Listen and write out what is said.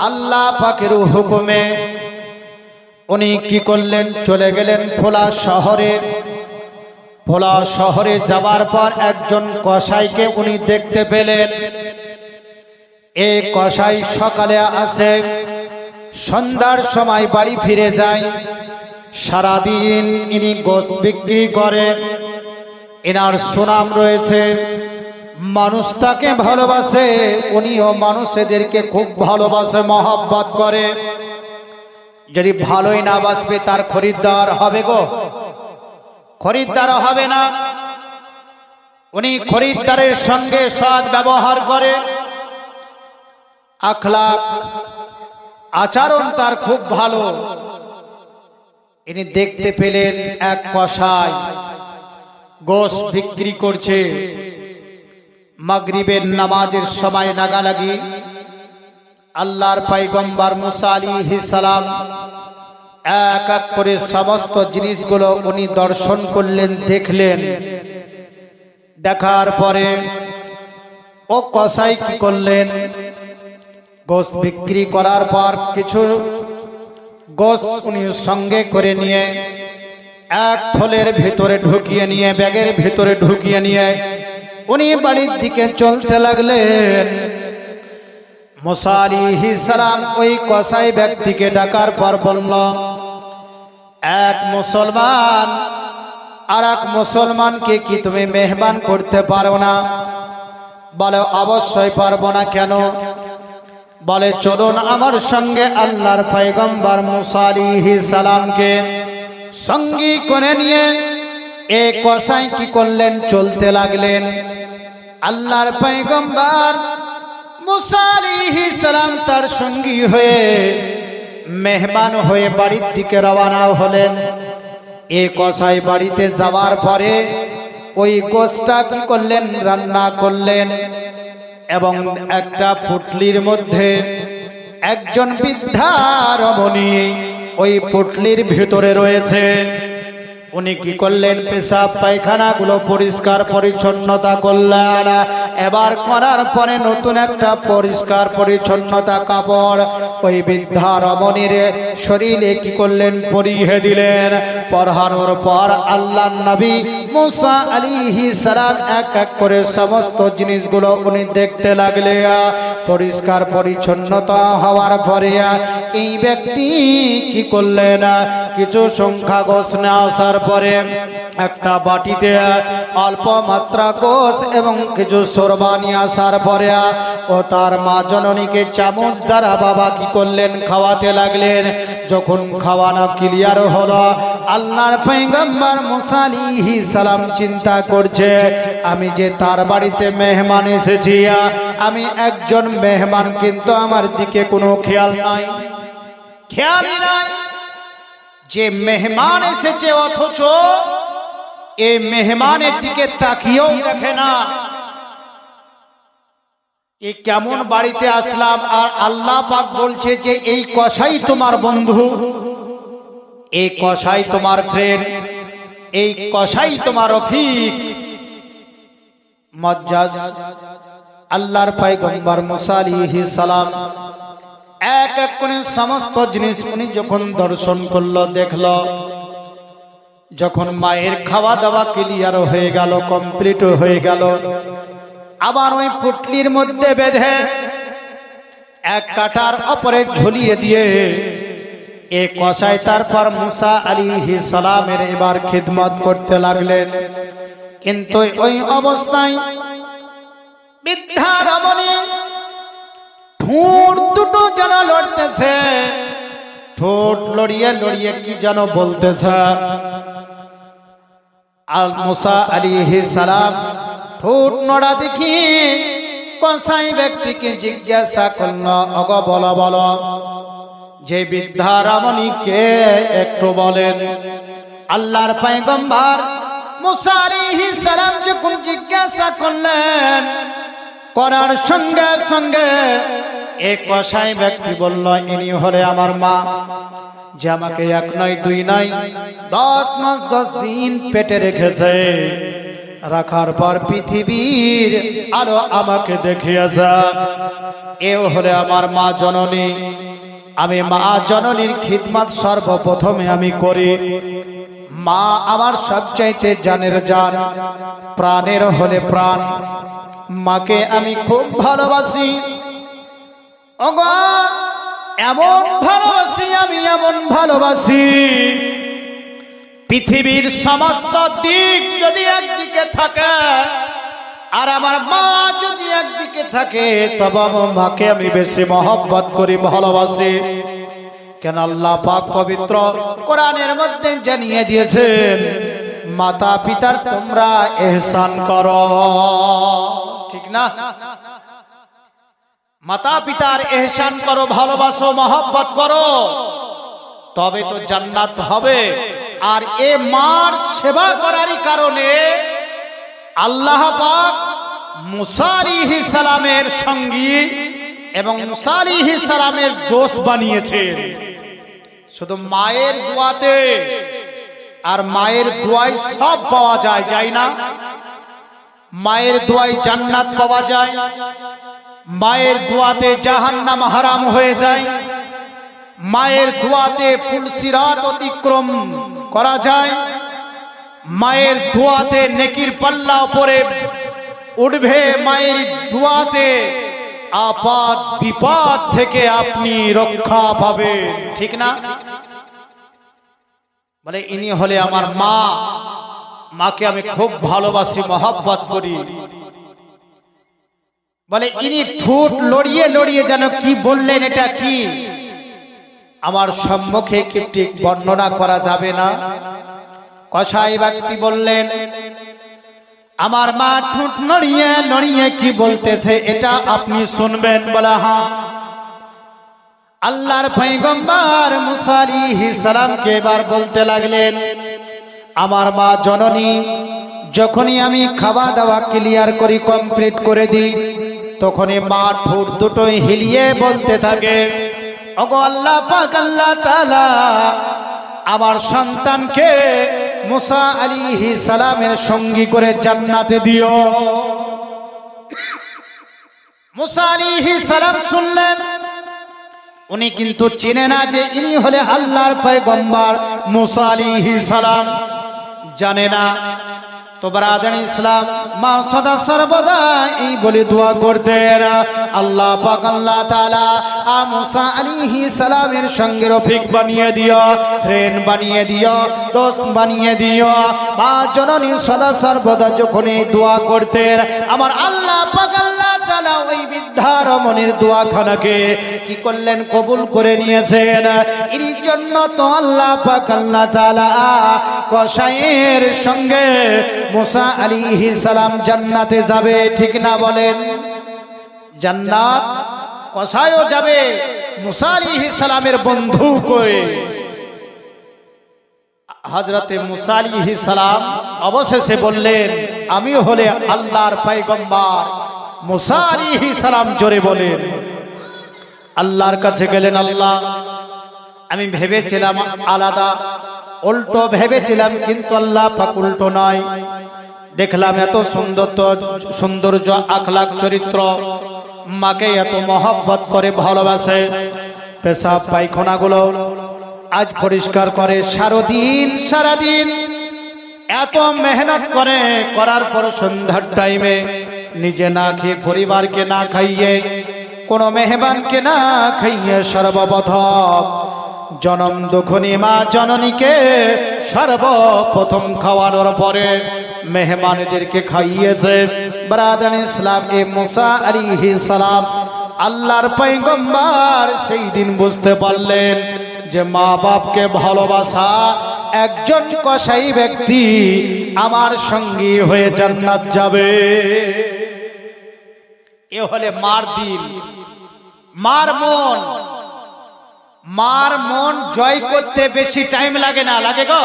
আল্লাহ পাকের হুকুমে উনি কি করলেন, চলে গেলেন ভোলা শহরে যাওয়ার পর একজন কসাইকে উনি দেখতে পেলেন। এই কসাই সকালে আসে, সন্ধ্যার সময় বাড়ি ফিরে যায়। সারাদিন ইনি গোশত বিক্রি করে, এনার সুনাম রয়েছে, মানুষ তাকে ভালোবাসে, উনিও মানুষদেরকে খুব ভালোবাসে, মহব্বত করে। যদি ভালোই না বাসবে তার খরিদ্দার হবে গো? খরিদ্দার হবে না। উনি খরিদ্দারের সঙ্গে সৎ ব্যবহার করে, আখলাক আচরণ তার খুব ভালো। ইনি দেখতে পেলেন এক কসাই গোশত বিক্রি করছে। মাগরিবের নামাজের সময় নাগালাগি আল্লাহর পয়গম্বর মুসা আলাইহিস সালাম এক এক করে সমস্ত জিনিসগুলো উনি দর্শন করলেন, দেখলেন। দেখার পরে ও কসাই কি করলেন, গোশত বিক্রি করার পর কিছু গোশত উনি সঙ্গে করে নিয়ে এক থলের ভিতরে ঢুকিয়ে নিয়ে, ব্যাগের ভিতরে ঢুকিয়ে নিয়ে উনি বাড়ির দিকে চলতে লাগলেন। মুসা আলাইহিস সালাম ওই কসাই ব্যক্তিকে ডাকার পর বলল, এক মুসলমান আর এক মুসলমানকে কি তুমি মেহমান করতে পারো না? বলে, অবশ্যই পারবো না। কেন? বলে, চলুন আমার সঙ্গে আল্লাহর পয়গম্বর মুসা আলাইহিস সালামকে সঙ্গী করে নিয়ে এই কসাই কি করলেন, চলতে লাগলেন। আল্লাহর পয়গম্বর মুসা আলাইহিস সালাম তার সঙ্গী হয়ে মেহমান হয়ে বাড়ির দিকে রওনা হলেন। এই কসাই বাড়িতে যাওয়ার পরে ওই গোশতটা কি করলেন, রান্না করলেন এবং একটা পুটলির মধ্যে একজন বৃদ্ধা রমণী ওই পুটলির ভিতরে রয়েছে। উনি কি করলেন, পেশাব পায়খানা গুলো পরিষ্কার পরিচ্ছন্নতা করলেন। এবার করার পরে নতুন একটা পরিষ্কার পরিচ্ছন্নতা কাপড় ওই বৃদ্ধা রমণীর শরীরে কি করলেন, পরিয়ে দিলেন। পরহানোর পর আল্লাহর নবী মুসা আলাইহিস সালাম এক এক করে সমস্ত জিনিসগুলো উনি দেখতে লাগলেন। পরিষ্কার পরিচ্ছন্নতা হওয়ার পরে এই ব্যক্তি কি করলেন, কিছু সংখ্যা গোশত নিয়ে আসার পরে একটা বাটিতে অল্প মাত্রা গোশত এবং কিছু শোরবা নিয়ে আসার পরে ও তার মা জননীকে চামচ দ্বারা বাবা কি করলেন, খাওয়াতে লাগলেন। যখন খাওয়ানো ক্লিয়ার হলো, আল্লাহর পয়গম্বর মুসা আলাইহিস সালাম চিন্তা করছে, আমি যে তার বাড়িতে মেহমান এসেছি, আমি একজন মেহমান, কিন্তু আমার দিকে কোনো খেয়াল নাই, খেয়ালই নাই যে মেহমান এসেছে, অথচ এই মেহমানের দিকে তাকিয়েও দেখে না। এই কেমন বাড়িতে আসলাম? আর আল্লাহ পাক বলছে যে এই কসাই তোমার বন্ধু, এই কসাই তোমার ফ্রেন্ড, এই কসাই তোমার রফিক মজ্জাজ। আল্লাহর পয়গম্বর মুসা আলাইহিস সালাম এক এক করে সমস্ত জিনিস উনি যখন দর্শন করলো, দেখলো। যখন মায়ের খাওয়া দাওয়া ক্লিয়ার হয়ে গেল, কমপ্লিট হয়ে গেল, আবার ওই পুটলির মধ্যে বেঁধে এক কাটার উপরে ঝুলিয়ে দিয়ে এ কসাই তারপর মুসা আলাইহিস সালামের এবার খিদমত করতে লাগলেন। কিন্তু ওই অবস্থায় বৃদ্ধা রমণী ঠোঁট দুটো যেন লড়তেছে, ঠোঁট লড়িয়ে লড়িয়ে কি যেন বলতেছে। আর মুসা আলাইহিস সালাম ঠোঁট নড়া দেখি কসাই ব্যক্তিকে জিজ্ঞাসা করল, ওগো বলো বলো, যে বৃদ্ধা রমণীকে একটু বলেন। আল্লাহর পয়গম্বর মুসা আলাইহিস সালাম যখন জিজ্ঞাসা করলেন, করার সঙ্গে সঙ্গে এক কসাই ব্যক্তি বলল, ইনি হলে আমার মা, যে আমাকে এক নয় দুই নয় 10 মাস 10 দিন পেটে রেখেছে। রাখার পর পৃথিবীর আলো আমাকে দেখিয়েছে। এও হলে আমার মা জননী। আমি মা জননীর খিদমত সর্বপ্রথমে আমি করি। মা আমার সবচাইতে জানের জান, প্রাণের হলে প্রাণ। মাকে আমি খুব ভালোবাসি। ওগো এমন ভালোবাসি, আমি এমন ভালোবাসি, পৃথিবীর সমস্ত দিক যদি একদিকে থাকে আর আমার মা যদি একদিকে থাকে, তবে আমার মাকে আমি বেশি মহব্বত করি, ভালোবাসি। কেন আল্লাহ পাক পবিত্র কোরআনের মধ্যে জানিয়ে দিয়েছেন, মাতা পিতার তোমরা ইহসান করো, ঠিক না? মাতা পিতার ইহসান করো, ভালোবাসো, মহব্বত করো, তবে তো জান্নাত হবে। আর এ মার সেবা করারই কারণে আল্লাহ পাক মুসা আলাইহিস সালামের সঙ্গী এবং মুসা আলাইহিস সালামের দোস্ত বানিয়েছেন। শুধু মায়ের দোয়াতে, আর মায়ের দোয়ায় সব পাওয়া যায়, যায় না? মায়ের দোয়ায় জান্নাত পাওয়া যায়, মায়ের দোয়াতে জাহান্নাম হারাম হয়ে যায়, মায়ের দোয়াতে পুলসিরাত অতিক্রম করা যায়, মায়ের দোয়াতে নেকির পাল্লা উপরে উঠবে, মায়ের দোয়াতে আপাত বিপদ থেকে আপনি রক্ষা পাবেন, ঠিক না? বলে ইনি হলে আমার মা। মাকে আমি খুব ভালোবাসি, মহব্বত করি। বলে ইনি ঠোঁট লড়িয়ে লড়িয়ে যেন কি বললেন, এটা কি আমার সম্মুখে কি ঠিক বর্ণনা করা যাবে না। কসাই ব্যক্তি বললেন, আমার মা ঠোঁট নড়িয়ে নড়িয়ে কি বলতেছে এটা আপনি শুনবেন। বলা হ্যাঁ। আল্লাহর পয়গম্বর মুসা আলাইহিস সালামকে এবার বলতে লাগলেন, আমার মা জননী, যখনই আমি খাওয়া দাওয়া ক্লিয়ার করি, কমপ্লিট করে দিই, তখনই মা ঠোঁট দুটোই হিলিয়ে বলতে থাকে, ওগো আল্লাহ পাক, আল্লাহ তাআলা আমার সন্তানকে মুসা আলাইহিস সালামের সঙ্গী করে জান্নাতে দিও। মুসা আলাইহিস সালাম শুনলেন, উনি কিন্তু চিনে না যে ইনি হলে আল্লাহর পয়গম্বর মুসা আলাইহিস সালাম, জানে না। তো ব্রাদার ইসলাম, মা সদা সর্বদা এই বলে দোয়া করতেন, আল্লাহ পাক, আল্লাহ তাআলা মুসা আলাইহিস সালামের সঙ্গে রফিক বানিয়ে দিও, ফ্রেন্ড বানিয়ে দিও, দোস্ত বানিয়ে দিও। মা জননী সদা সর্বদা যখন এই দোয়া করতেন, আমার আল্লাহ পাক, আল্লাহ তাআলা ওই বৃদ্ধা রমণীর দোয়াখানাকে কি করলেন, কবুল করে নিয়েছেন। এর জন্য তো আল্লাহ পাক, আল্লাহ তাআলা কসাইয়ের সঙ্গে মুসা আলাইহিস সালাম জান্নাতে যাবে, ঠিক না বলেন? জান্নাত কসাইও যাবে মুসা আলাইহিস সালামের বন্ধু করে। হযরতে মুসা আলাইহিস সালাম অবশেষে বললেন, আমি হলে আল্লাহর পয়গম্বর মুসা আলাইহিস সালাম। জোরে বলেন। আল্লাহর কাছে গেলেন, আল্লাহ আমি ভেবেছিলাম আলাদা, উল্টো ভেবেছিলাম, কিন্তু আল্লাহ পাক উল্টো নয়। দেখলাম এত সৌন্দর্য, আখলাক, চরিত্র, মাকে এত মহব্বত করে, ভালোবাসে। পেশাব পায়খানাগুলো আজ পরিষ্কার করে, সারাদিন এত মেহনত করে, করার পর সন্ধ্যার টাইমে নিজে না খেয়ে, পরিবারকে না খাইয়ে, কোন মেহমানকে না খাইয়ে, সর্বপ্রথম জনম দুঃখনী মা জননীকে সর্বপ্রথম খাওয়ানোর পরে মেহমানদেরকে খাইয়েছে। ব্রাদার ইসলাম, এ মুসা আলাইহিস সালাম আল্লাহর পয়গম্বর সেই দিন বুঝতে পারলেন যে মা বাপকে ভালোবাসা একজন কসাই ব্যক্তি আমার সঙ্গী হয়ে জান্নাত যাবে। এ হলে মার দিল, মার মন। মার মন জয় করতে বেশি টাইম লাগে না, লাগে গো?